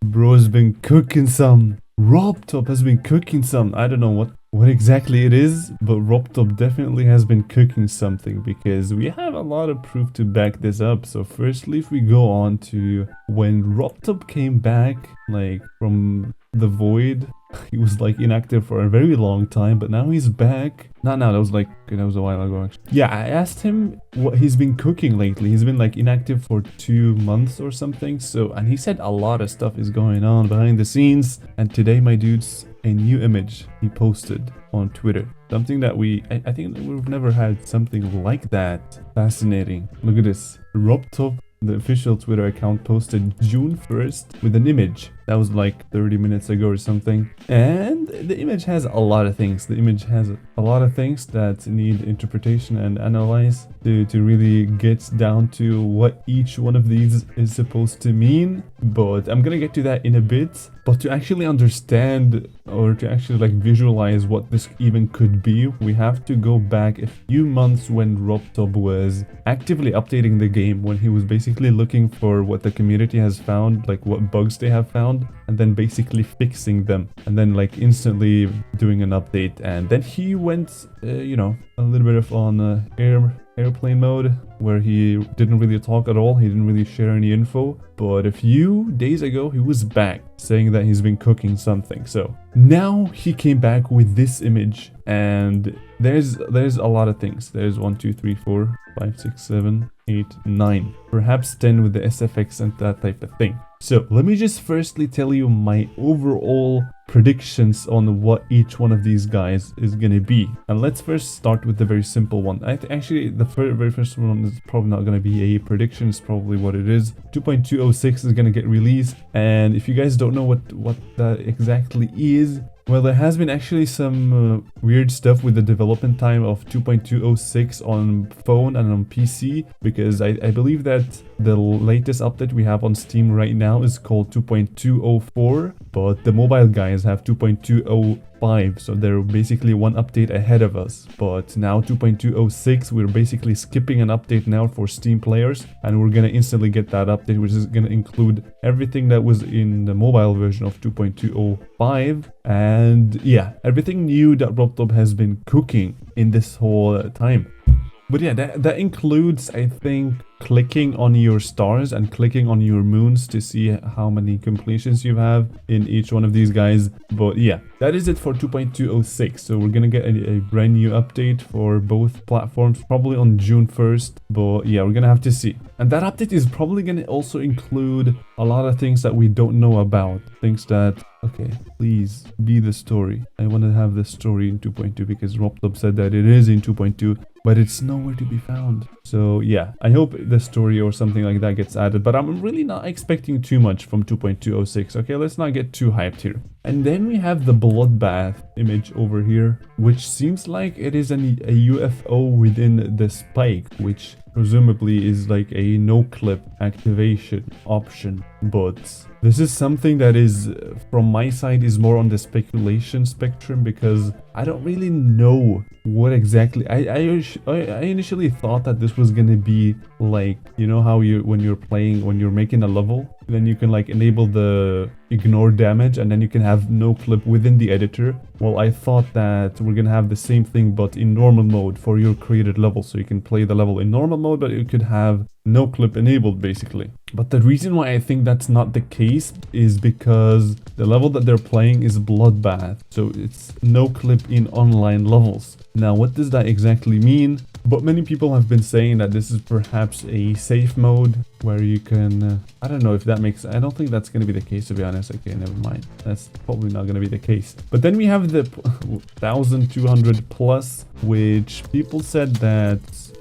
Bro's been cooking some. RobTop has been cooking some. I don't know what exactly it is, but RobTop definitely has been cooking something because we have a lot of proof to back this up. So firstly, if we go on to when RobTop came back, like from the void, he was like inactive for a very long time, but now he's back. Not now, that was a while ago actually. Yeah, I asked him what he's been cooking lately. He's been like inactive for 2 months or something. So, and he said a lot of stuff is going on behind the scenes. And today, my dudes, a new image he posted on Twitter. Something that I think that we've never had something like that. Fascinating. Look at this. RobTop, the official Twitter account, posted June 1st with an image that was like 30 minutes ago or something. And the image has a lot of things. The image has a lot of things that need interpretation and analyze to really get down to what each one of these is supposed to mean. But I'm gonna get to that in a bit. But to actually understand or to actually like visualize what this even could be, we have to go back a few months when RobTop was actively updating the game, when he was basically looking for what the community has found, like what bugs they have found, and then basically fixing them, and then like instantly doing an update. And then he went, you know, a little bit of on airplane mode, where he didn't really talk at all. He didn't really share any info. But a few days ago, he was back saying that he's been cooking something. So now he came back with this image, and there's a lot of things. There's 1, 2, 3, 4, 5, 6, 7, 8, 9, perhaps 10 with the SFX and that type of thing. So let me just firstly tell you my overall predictions on what each one of these guys is going to be. And let's first start with the very simple one. Actually, the very first one is probably not going to be a prediction. It's probably what it is. 2.206 is going to get released. And if you guys don't know what that exactly is, well, there has been actually some weird stuff with the development time of 2.206 on phone and on PC, because I believe that the latest update we have on Steam right now is called 2.204, but the mobile guys have 2.205, so they're basically one update ahead of us. But now 2.206, we're basically skipping an update now for Steam players, and we're gonna instantly get that update, which is gonna include everything that was in the mobile version of 2.205. And yeah, everything new that RobTop has been cooking in this whole time. But yeah, that includes, I think, clicking on your stars and clicking on your moons to see how many completions you have in each one of these guys. But yeah, that is it for 2.206. So we're gonna get a brand new update for both platforms, probably on June 1st. But yeah, we're gonna have to see. And that update is probably gonna also include a lot of things that we don't know about. Things that, okay, please be the story. I want to have the story in 2.2 because RobTop said that it is in 2.2, but it's nowhere to be found. So yeah, I hope the story or something like that gets added, but I'm really not expecting too much from 2.206. Okay, let's not get too hyped here. And then we have the bloodbath image over here, which seems like it is a UFO within the spike, which presumably is like a no-clip activation option. But this is something that is, from my side, is more on the speculation spectrum, because I don't really know what exactly. I initially thought that this was gonna be like, you know how when you're making a level, then you can like enable the ignore damage, and then you can have no clip within the editor. Well, I thought that we're gonna have the same thing but in normal mode for your created level, so you can play the level in normal mode, but you could have no clip enabled basically. But the reason why I think that's not the case is because the level that they're playing is bloodbath, so it's no clip in online levels. Now, what does that exactly mean? But many people have been saying that this is perhaps a safe mode where you can, I don't know if that makes, I don't think that's going to be the case, to be honest. Okay, never mind. That's probably not going to be the case. But then we have the 1200 plus, which people said that,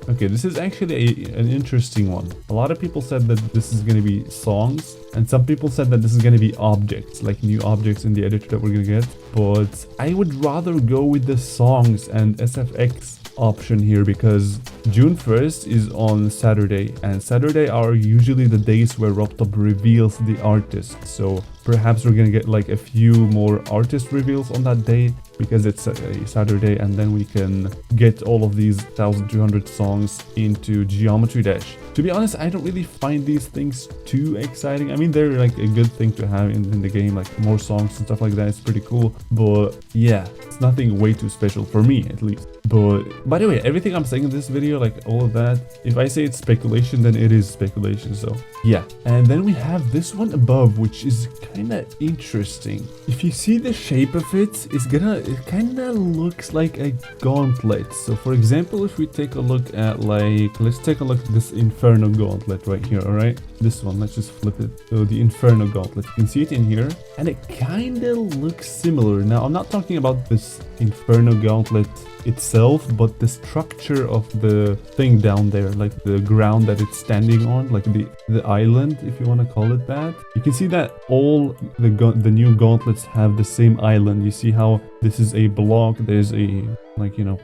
okay, this is actually an interesting one. A lot of people said that this is going to be songs, and some people said that this is going to be objects, like new objects in the editor that we're going to get. But I would rather go with the songs and SFX option here, because June 1st is on Saturday, and Saturday are usually the days where RobTop reveals the artist. So perhaps we're gonna get like a few more artist reveals on that day because it's a Saturday, and then we can get all of these 1200 songs into Geometry Dash. To be honest, I don't really find these things too exciting. I mean, they're like a good thing to have in the game, like more songs and stuff like that. It's pretty cool, but yeah, it's nothing way too special for me at least. But by the way, everything I'm saying in this video, like all of that, if I say it's speculation, then it is speculation. So yeah. And then we have this one above, which is kind of interesting. If you see the shape of it, it kind of looks like a gauntlet. So for example, if we take a look at let's take a look at this Inferno gauntlet right here. All right, this one, let's just flip it. So the Inferno gauntlet, you can see it in here, and it kind of looks similar. Now I'm not talking about this Inferno gauntlet itself, but the structure of the thing down there, like the ground that it's standing on, like the island, if you want to call it that. You can see that all the new gauntlets have the same island. You see how this is a block, there's a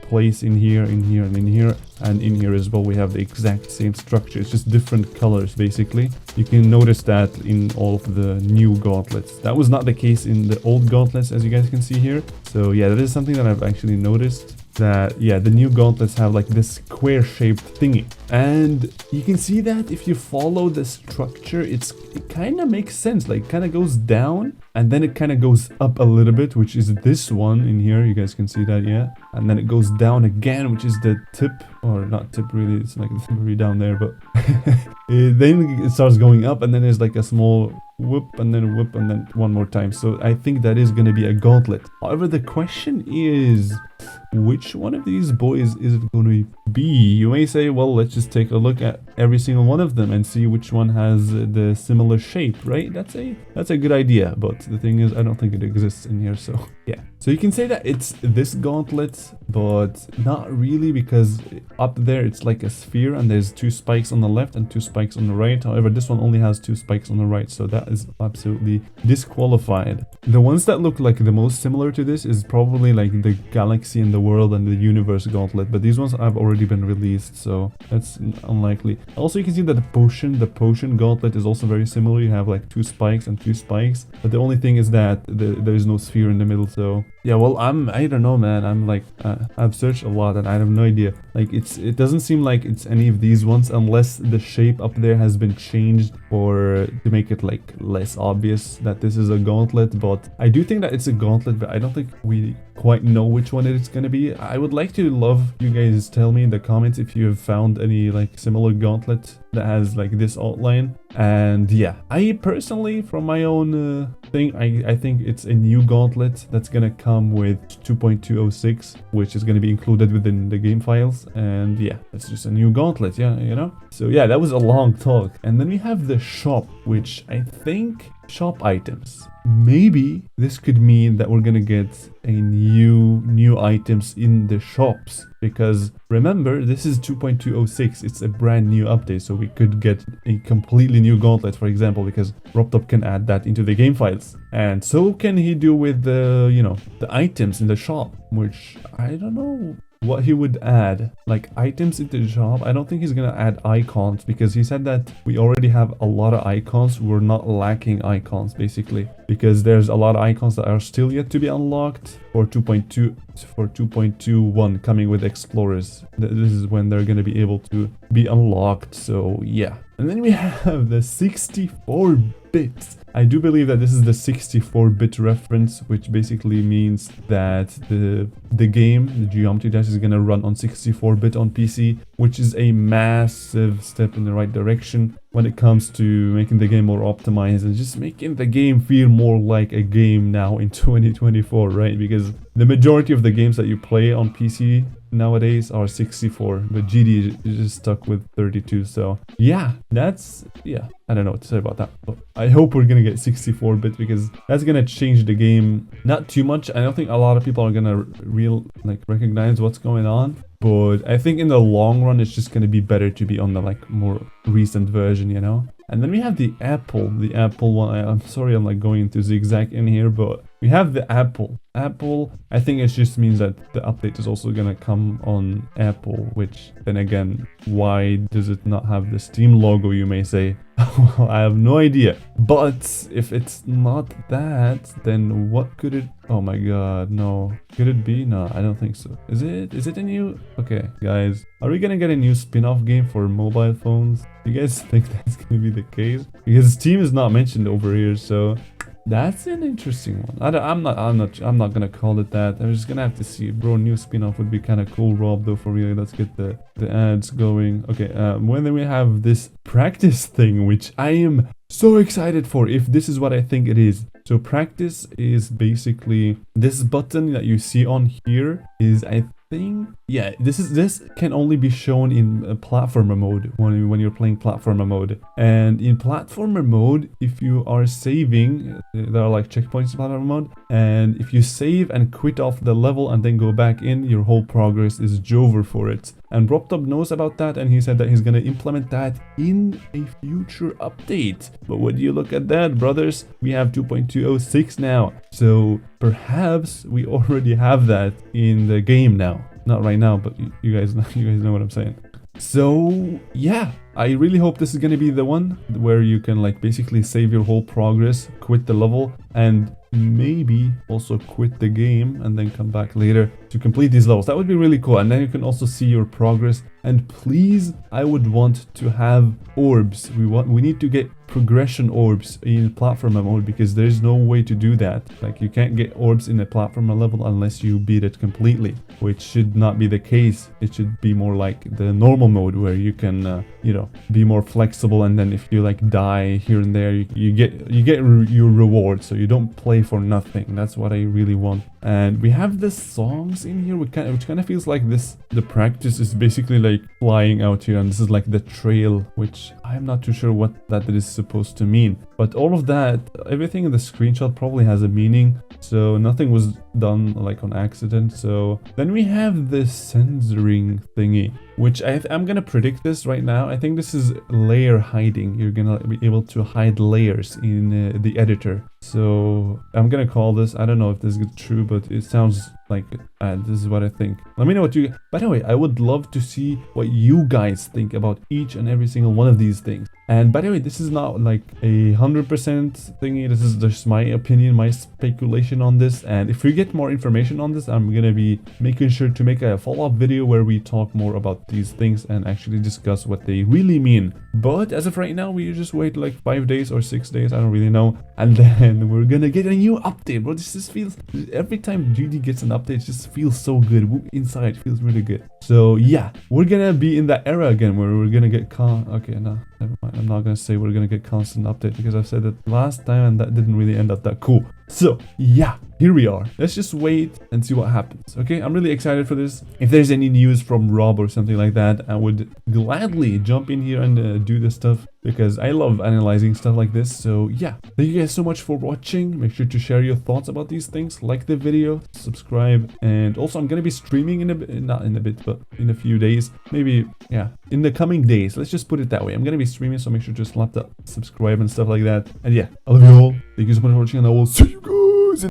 place in here, and in here as well. We have the exact same structure. It's just different colors basically. You can notice that in all of the new gauntlets. That was not the case in the old gauntlets, as you guys can see here. So yeah, that is something that I've actually noticed, that yeah, the new gauntlets have like this square shaped thingy, and you can see that if you follow the structure, it kind of makes sense. Like kind of goes down and then it kind of goes up a little bit, which is this one in here. You guys can see that, yeah. And then it goes down again, which is the tip, or not tip really, it's like very down there, but then it starts going up, and then there's like a small whoop, and then whoop, and then one more time. So I think that is going to be a gauntlet. However, the question is, which one of these boys is it going to be? You may say, well, let's just take a look at every single one of them and see which one has the similar shape, right? That's a good idea, but the thing is, I don't think it exists in here. So yeah, so you can say that it's this gauntlet, but not really, because up there it's like a sphere and there's 2 spikes on the left and 2 spikes on the right. However, this one only has 2 spikes on the right, so that is absolutely disqualified. The ones that look like the most similar to this is probably like the Galaxy and the World and the Universe gauntlet, but these ones have already been released, so that's unlikely. Also, you can see that the potion gauntlet is also very similar. You have like 2 spikes and 2 spikes, but the only thing is that there is no sphere in the middle. So yeah, well, I don't know, man. I'm like I've searched a lot and I have no idea. Like it doesn't seem like it's any of these ones, unless the shape up there has been changed or to make it like less obvious that this is a gauntlet. But I do think that it's a gauntlet, but I don't think we quite know which one it's gonna be. I would like to love you guys tell me in the comments if you have found any like similar gauntlet that has like this outline. And yeah, I personally, from my own thing, I think it's a new gauntlet that's gonna come with 2.206, which is gonna be included within the game files. And yeah, it's just a new gauntlet, yeah, you know. So yeah, that was a long talk. And then we have the shop, which I think shop items. Maybe this could mean that we're gonna get a new items in the shops, because remember, this is 2.206. It's a brand new update, so we could get a completely new gauntlet, for example, because RobTop can add that into the game files, and so can he do with the the items in the shop, which I don't know what he would add, like items into the shop. I don't think he's gonna add icons, because he said that we already have a lot of icons. We're not lacking icons basically, because there's a lot of icons that are still yet to be unlocked for 2.21 coming with explorers. This is when they're gonna be able to be unlocked. So yeah, and then we have the 64-bit. I do believe that this is the 64-bit reference, which basically means that the game, the Geometry Dash, is gonna run on 64-bit on PC, which is a massive step in the right direction when it comes to making the game more optimized and just making the game feel more like a game now in 2024, right? Because the majority of the games that you play on PC nowadays are 64, but GD is just stuck with 32. So yeah, I don't know what to say about that, but I hope we're gonna get 64-bit, because that's gonna change the game not too much. I don't think a lot of people are gonna recognize what's going on, but I think in the long run it's just gonna be better to be on the like more recent version, you know. And then we have the Apple one. I'm sorry I'm like going into zigzag in here, but we have the Apple. Apple, I think it just means that the update is also gonna come on Apple, which then again, why does it not have the Steam logo, you may say? Well, I have no idea. But if it's not that, then what could it... Oh my god, no. Could it be? No, I don't think so. Is it? Is it a new... Okay, guys. Are we gonna get a new spin-off game for mobile phones? Do you guys think that's gonna be the case? Because Steam is not mentioned over here, so... That's an interesting one. I'm not gonna call it that. I'm just gonna have to see. Bro, new spin-off would be kind of cool, Rob, though, for real. Let's get the ads going. Okay, when then we have this practice thing, which I am so excited for, if this is what I think it is. So practice is basically this button that you see on here is, I think, yeah, this can only be shown in platformer mode when you're playing platformer mode. And in platformer mode, if you are saving, there are like checkpoints in platformer mode, and if you save and quit off the level and then go back in, your whole progress is over for it. And RobTop knows about that, and he said that he's gonna implement that in a future update. But when you look at that, brothers, we have 2.206 now, so perhaps we already have that in the game now. Not right now, but you guys know what I'm saying. So yeah, I really hope this is gonna be the one where you can like basically save your whole progress, quit the level, and maybe also quit the game and then come back later to complete these levels. That would be really cool, and then you can also see your progress. And please, I would want to have orbs. We need to get progression orbs in platformer mode, because there's no way to do that. Like, you can't get orbs in a platformer level unless you beat it completely, which should not be the case. It should be more like the normal mode, where you can you know, be more flexible, and then if you like die here and there, you get your reward, so you don't play for nothing. That's what I really want. And we have the songs in here, which kind of feels like the practice is basically like flying out here, and this is like the trail, which I'm not too sure what that is supposed to mean. But all of that, everything in the screenshot probably has a meaning, so nothing was done like on accident. So then we have the censoring thingy, which I'm gonna predict this right now. I think this is layer hiding. You're gonna be able to hide layers in the editor. So I'm gonna call this, I don't know if this is true, but it sounds like this is what I think. Let me know what you... By the way, I would love to see what you guys think about each and every single one of these things. And by the way, this is not like a 100% thingy. This is just my opinion, my speculation on this. And if we get more information on this, I'm gonna be making sure to make a follow-up video where we talk more about these things and actually discuss what they really mean. But as of right now, we just wait like 5 days or 6 days, I don't really know, and then we're gonna get a new update. Bro, this just feels... Every time GD gets an update, it just feels so good. Inside, it feels really good. So yeah, we're gonna be in that era again where we're gonna get okay, no, never mind. I'm not gonna say we're gonna get constant update, because I've said that last time and that didn't really end up that cool. So yeah, here we are. Let's just wait and see what happens. Okay, I'm really excited for this. If there's any news from Rob or something like that, I would gladly jump in here and do this stuff, because I love analyzing stuff like this. So yeah, thank you guys so much for watching. Make sure to share your thoughts about these things, like the video, subscribe, and also I'm gonna be streaming in a bit, not in a bit, but in a few days, maybe, yeah, in the coming days. Let's just put it that way. I'm gonna be streaming, so make sure to slap that subscribe and stuff like that. And yeah, I love you all. Thank you so much for watching, and I will see you guys